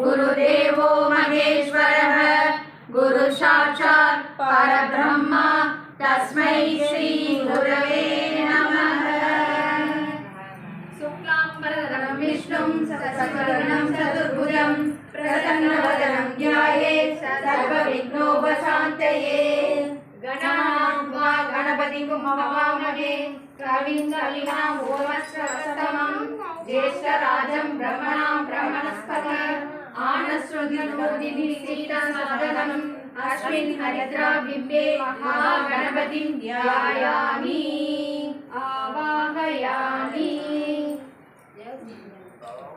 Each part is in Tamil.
गुरुदेवो महेश्वरः गुरु साक्षात् परब्रह्म तस्मै श्री गुरवे नमः। शुक्लांबरधरं विष्णुं शशिवर्णं चतुर्भुजं प्रसन्नवदनं ध्यायेत् सर्वविघ्नोपशान्तये। गणानां गणपतिं हवामहे कविं कवीनामुपमश्रवस्तमं ज्येष्ठराजं ब्रह्मणां ब्रह्मणस्पत आनश्रुतिर्मूर्तिभिः अस्मिन् हरिद्राबिम्बे महागणपतिं ध्यायामि आवाहयामि।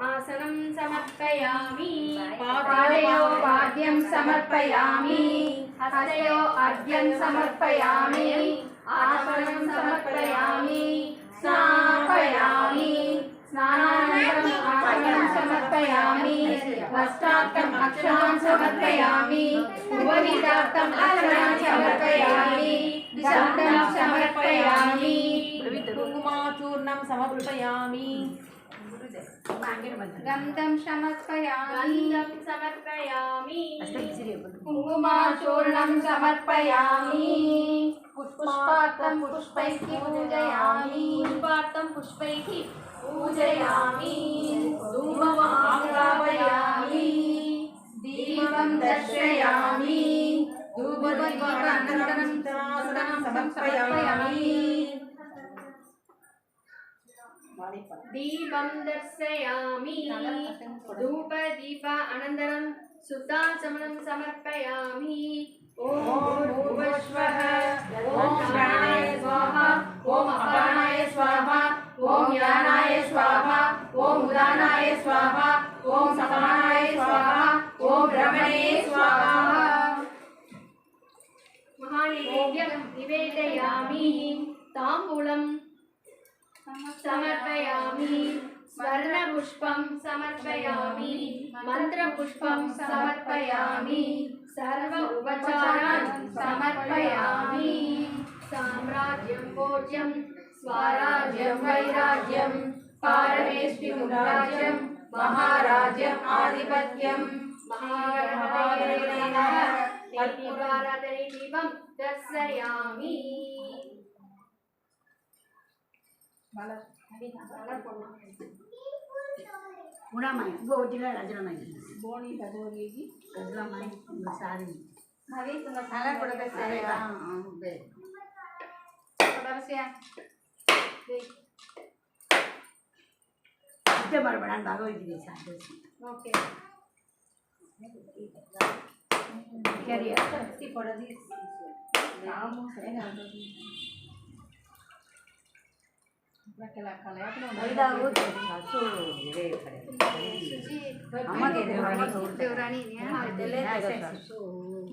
आसनं समर्पयामि पादयो पाद्यं समर्पयामि हस्तयो अर्घ्यं समर्पयामि आसनं समर्पयामि स्नापयामि स्नानानन्तरम् आसनं समर्पयामि वस्त्रार्थम् अक्षतां समर्पयामि उपवीतार्थम् अक्षतां समर्पयामि गन्धं समर्पयामि कुङ्कुमाचूर्णं समर्पयामि गन्धं समर्पयामि कुङ्कुमाचूर्णं समर्पयामि पुष्पार्थं पुष्पैः पूजयामि धूपम् आवाहयामि दीपं दर्शयामि धूपदीपानन्तरं समर्पयामि दीपं दर्शयामि धूपदीप अनन्तरं शुद्धाचमनं समर्पयामि। ॐ भूर्भुवस्वः ॐ प्राणाय स्वाहा ॐ अपानाय स्वाहा ॐ यानाय स्वाहा ॐ उदानाय स्वाहा ॐ समानाय स्वाहा ॐ भ्रमणे स्वाहा। महानैवेद्यं निवेदयामि ताम्बूलं समर्पयामि स्वर्णपुष्पं समर्पयामि मन्त्रपुष्पं समर्पयामि सर्व उपचारान् समर्पयामि। साम्राज्यं भोज्यं स्वराज्यं वैराज्यं पारमेष्टिं राज्यं महाराज्यम् आधिपत्यं महागणपतये दीपं दर्शयामि। उड़ामाई वो जिला राजरामाई बोनी भगोरी जी राजरामाई सारी नवी तुम साला पड़ता है हां बे पड़ा से देख इतने बार बड़ा भागो जी के साथ ओके क्या रिया सी पड़ा दी नाम से ना रखेला खाले अपना वैदा वो सासू रे करे अम्मा के देवरानी ने हां देले सासू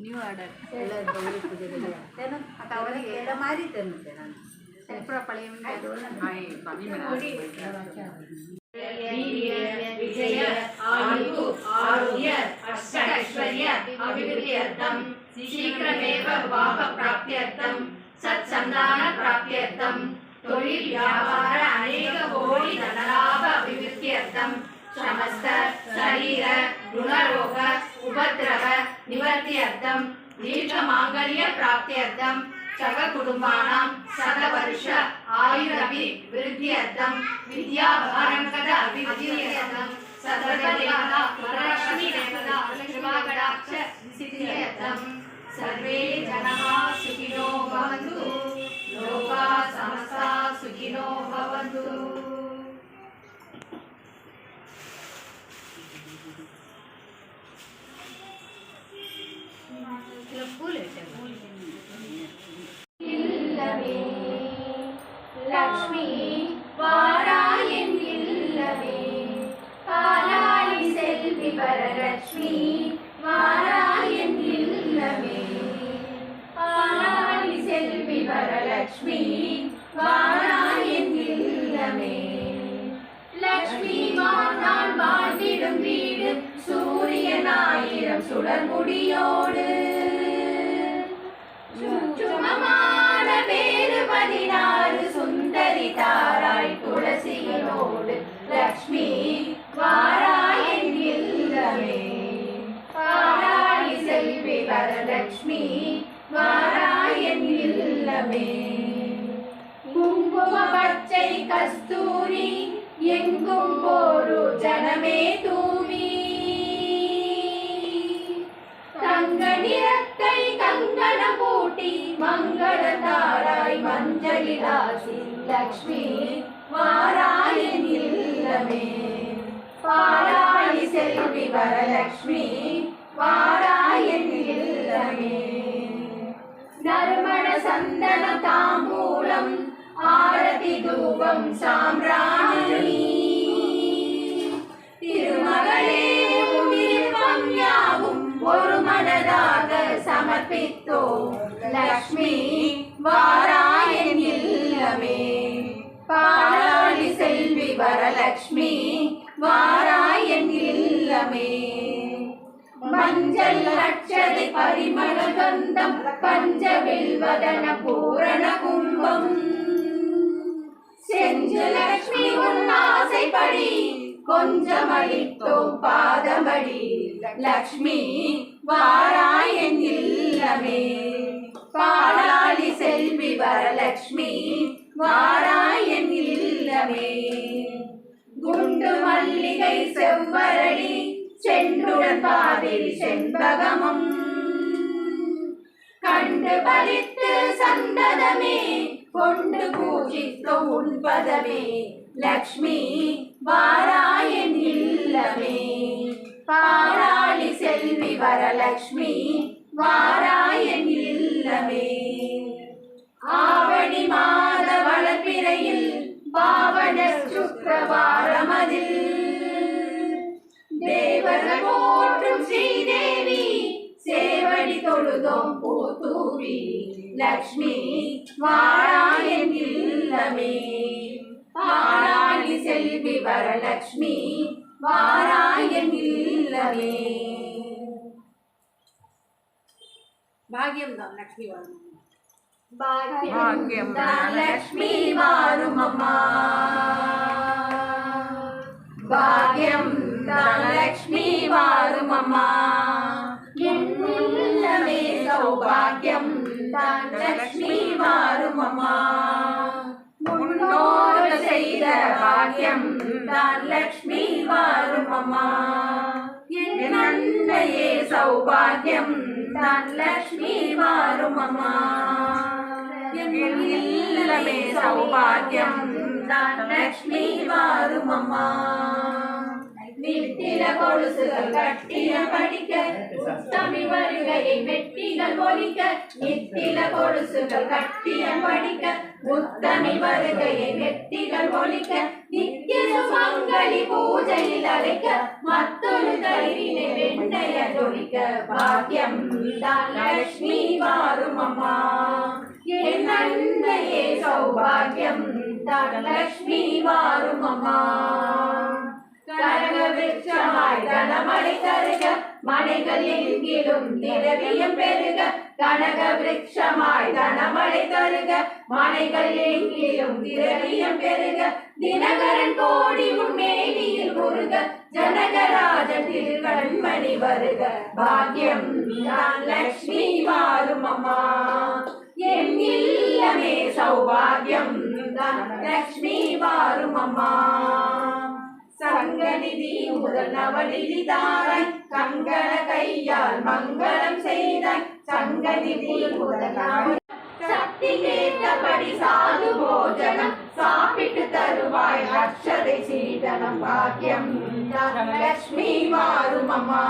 न्यू ऑर्डर ಎಲ್ಲ ಗೌರಿ ಪೂಜೆಗೆ ತೇನು ಅಟವರಿಗೆ ಎಲ್ಲ ಮಾರಿ ತೇನು ತೇನು ಸೆಪ್ರ ಪಳೆಯ हाय स्वामी मेरा विजय आयु आरोग्य अष्टैश्वर्य अभिवृद्ध्यर्थं शीघ्रमेव विवाह प्राप्त्यर्थं सत्सन्तान प्राप्त्यर्थं தொழில் வியாபார अनेक கோடி धनलाभ अभिवृद्ध्यर्थं समस्त शरीर ऋणरोग उपद्रव निवर्त्यर्थं दीर्घमांगल्य प्राप्त्यर्थं सगकुटुम्बानां शतवर्ष आयुरभिवृद्ध्यर्थं विद्याभरणकद अभिवृद्ध्यर्थं सर्वदेवता वरलक्ष्मी देवता लक्ष्मीकटाक्ष सिद्ध्यर्थं सर्वे जनाः सुखिनो भवन्तु लोका समस्ता सुखिनो भवन्तु। लक्ष्मी वारायन इल्लवे पालायि सेल्वि वरलक्ष्मी वारायन इल्लवे पालायि सेल्वि वरलक्ष्मी वारायन इल्लवे लक्ष्मी मानाल வாழ்ந்திடும் வீடு சூரியனாயிரம் சுடர் முடியோடு சுமமான பேரு 16 சுந்தரி தாராய் துளசியோடு லக்ஷ்மி வாராய் என் இல்லமே। தூவி தங்க நிறத்தை கங்கணம் பூட்டி மங்களதாராய் மஞ்சளிலாசி லக்ஷ்மி வாராயின் இல்லமே பாராளி செல்வி வரலக்ஷ்மி வாராயின் இல்லமே நறுமண சந்தன தாம்பூலம் ஆரதி தூபம் சாம்பிராணி திருமகளே உயிர்வம் யாவும் ஒரு மனதாக சமர்ப்பித்தோ லக்ஷ்மி வாராயின் இல்லமே பாராளி செல்வி வரலக்ஷ்மி வாராயின் இல்லமே மஞ்சள் அட்சதை பரிமள கந்தம் பஞ்சவில்வதன பூரண கும்பம் செஞ்சலக்ஷ்மி உன் ஆசைப்படி கொஞ்சம் அளித்தோம் பாதமடி லக்ஷ்மி வாராயின் இல்லமே பாடாளி செல்வி வரலக்ஷ்மி வாராயின் இல்லமே குண்டு மல்லிகை செவ்வரளி சென்றுடன் பாதிரி செண்பகமும் கண்டு பலித்து சந்ததமே கொண்டு பூஜித்தோ உன்பதமே லக்ஷ்மி வாராயின் இல்லமே பாராளி செல்வி வரலக்ஷ்மி வாராயின் இல்லமே ஆவணி மாத வளர்பிறையில் பாவன சுக்கிரவாரமதில் தேவர்கள் போற்றும் ஸ்ரீதேவி சேவடி தொழுதோம் பூத்தூவி லக்ஷ்மி வாராயின் இல்லமே பாராளி செல்வி வரலக்ஷ்மி வாராயின் இல்லமே பாக்கியம் தான் லக்ஷ்மி வரும் பாக்கியம் தான் லக்ஷ்மி வாரும் அம்மா பாக்கியம் தான் லக்ஷ்மி வாரும் அம்மா என்னுள்ளமே சௌபாகியம் தான் லக்ஷ்மி வாரும் அம்மா முன்னோர்கள் செய்த பாக்கியம் தான் லக்ஷ்மி வாரும் அம்மா என் அன்னையே சௌபாகியம் தான் லக்ஷ்மி வாரும் அம்மா என் இல்லமே சௌபாகியம் தான் லக்ஷ்மி வாரும் அம்மா நித்தில கொலுசுகள் கட்டிய படிக்க உத்தமி வருகையை வெட்டிகள் ஒலிக்க நித்தில கொலுசுகள் கட்டிய படிக்க உத்தமி வருகையை வெட்டிகள் ஒலிக்க நித்திய சுமங்கலி பூஜையில் அழைக்க மற்றொரு கையினை வெண்ணைய ஜொலிக்க பாக்கியம் தான் லக்ஷ்மி வாரும் அம்மா என் அன்னையே சௌபாகியம் தான் லக்ஷ்மி வாரும் அம்மா கனக விருட்சமாய் தனமழை தருக மனைகள் எங்கிலும் திரவியம் பெருக கனக விருட்சமாய் தனமழை தருக மனைகள் எங்கிலும் திரவியம் பெருக தினகரன் கோடி உன்மேனியில் முருக ஜனகராஜன் திருக்கண்மணி வருக பாக்கியம் தான் லக்ஷ்மி வாரும் அம்மா என் இல்லமே சௌபாகியம் தான் லக்ஷ்மி வாரும் அம்மா சங்கநிதி முதல் நவநிதி தாராய் கங்கண கையால் மங்களம் செய்தாய் சங்கநிதி முதல் சக்தி கேட்டபடி சாது போஜனம் சாப்பிட்டு தருவாய் அக்ஷதை சீதனம் பாக்கியம் லக்ஷ்மி வாரும் அம்மா